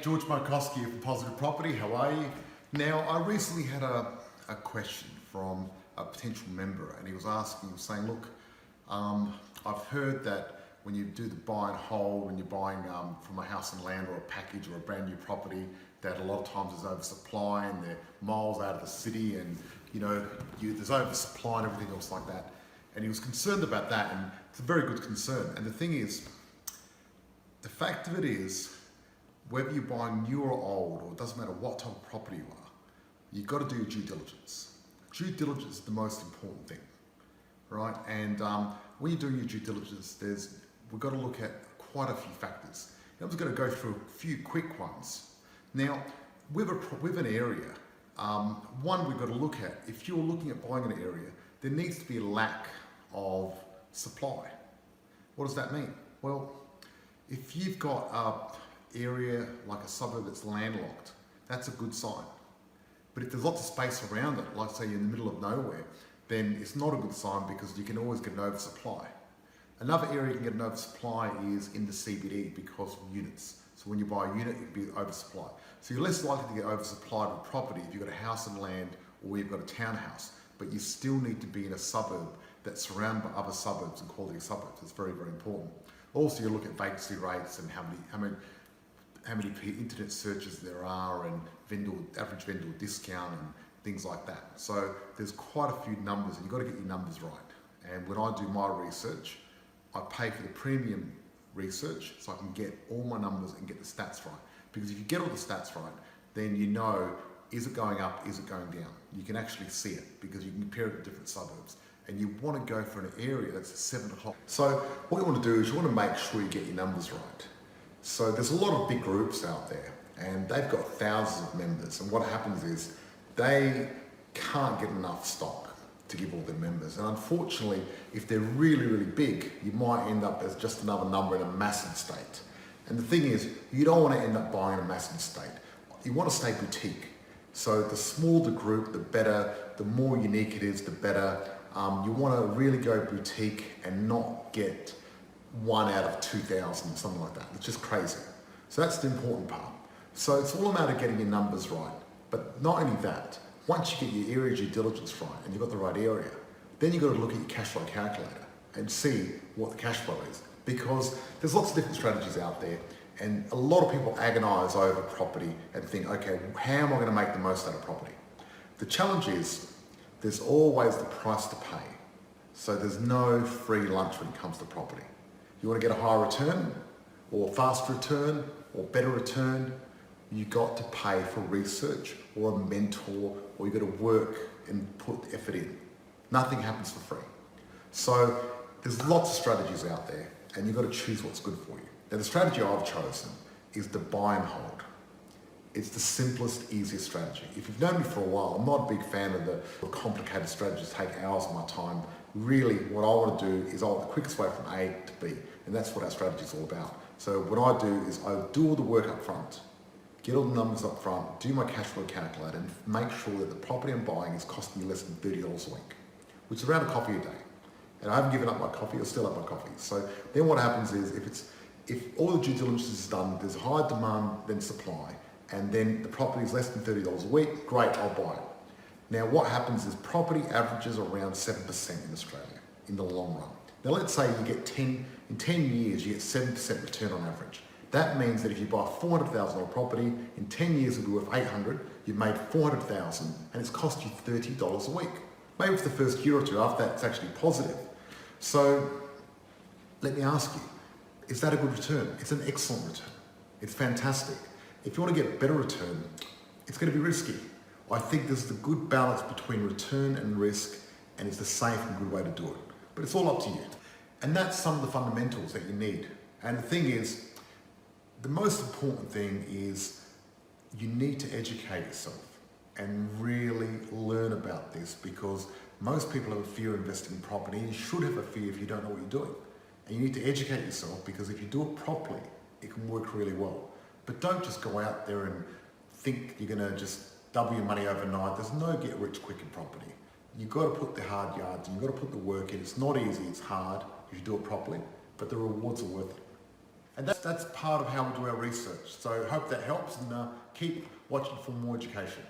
George Markoski from Positive Property. How are you? Now, I recently had a question from a potential member, and he was saying, look, I've heard that when you do the buy and hold, when you're buying from a house and land or a package or a brand new property, that a lot of times there's oversupply and they're miles out of the city, and there's oversupply and everything else like that. And he was concerned about that, and it's a very good concern. And the thing is, the fact of it is, whether you're buying new or old, or it doesn't matter what type of property you are, you've got to do your due diligence. Due diligence is the most important thing, right? And when you're doing your due diligence, we've got to look at quite a few factors. I'm just going to go through a few quick ones. Now, with an area, one we've got to look at, if you're looking at buying an area, there needs to be a lack of supply. What does that mean? Well, if you've got an area like a suburb that's landlocked, that's a good sign. But if there's lots of space around it, like say you're in the middle of nowhere, then it's not a good sign, because you can always get an oversupply. Another area you can get an oversupply is in the CBD because of units. So when you buy a unit, you can be oversupply. So you're less likely to get oversupplied with property if you've got a house and land or you've got a townhouse, but you still need to be in a suburb that's surrounded by other suburbs and quality suburbs. It's very, very important. Also, you look at vacancy rates and how many internet searches there are, and average vendor discount and things like that. So there's quite a few numbers, and you've got to get your numbers right. And when I do my research, I pay for the premium research so I can get all my numbers and get the stats right. Because if you get all the stats right, then you know, is it going up, is it going down? You can actually see it, because you can compare it to different suburbs. And you want to go for an area that's 7 o'clock. So what you want to do is you want to make sure you get your numbers right. So there's a lot of big groups out there, and they've got thousands of members. And what happens is they can't get enough stock to give all their members. And unfortunately, if they're really, really big, you might end up as just another number in a massive estate. And the thing is, you don't want to end up buying a massive estate. You want to stay boutique. So the smaller the group, the better, the more unique it is, the better. You want to really go boutique and not get 1 out of 2,000, something like that. It's just crazy. So that's the important part. So it's all about getting your numbers right. But not only that, once you get your area due diligence right and you've got the right area, then you've got to look at your cash flow calculator and see what the cash flow is. Because there's lots of different strategies out there, and a lot of people agonize over property and think, okay, how am I going to make the most out of property? The challenge is, there's always the price to pay. So there's no free lunch when it comes to property. You want to get a higher return, or fast return, or better return, you got to pay for research or a mentor, or you got to work and put effort in. Nothing happens for free. So there's lots of strategies out there, and you've got to choose what's good for you. Now, the strategy I've chosen is the buy and hold. It's the simplest, easiest strategy. If you've known me for a while, I'm not a big fan of the complicated strategies that take hours of my time. Really, what I want to do is the quickest way from A to B, and that's what our strategy is all about. So what I do is I do all the work up front, get all the numbers up front, do my cash flow calculator, and make sure that the property I'm buying is costing me less than $30 a week, which is around a coffee a day. And I haven't given up my coffee, I still have my coffee. So then what happens is, if all the due diligence is done, there's higher demand than supply, and then the property is less than $30 a week, great, I'll buy it. Now what happens is property averages around 7% in Australia in the long run. Now let's say you get in 10 years, you get 7% return on average. That means that if you buy a $400,000 property, in 10 years it'll be worth 800, you've made 400,000, and it's cost you $30 a week. Maybe for the first year or two, after that it's actually positive. So let me ask you, is that a good return? It's an excellent return. It's fantastic. If you want to get better return, it's going to be risky. I think there's the good balance between return and risk, and it's the safe and good way to do it. But it's all up to you. And that's some of the fundamentals that you need. And the thing is, the most important thing is you need to educate yourself and really learn about this, because most people have a fear of investing in property, and you should have a fear if you don't know what you're doing. And you need to educate yourself, because if you do it properly, it can work really well. But don't just go out there and think you're going to just double your money overnight. There's no get rich quick in property. You've got to put the hard yards in, you've got to put the work in. It's not easy, it's hard if you do it properly, but the rewards are worth it. And that's part of how we do our research. So hope that helps, and keep watching for more education.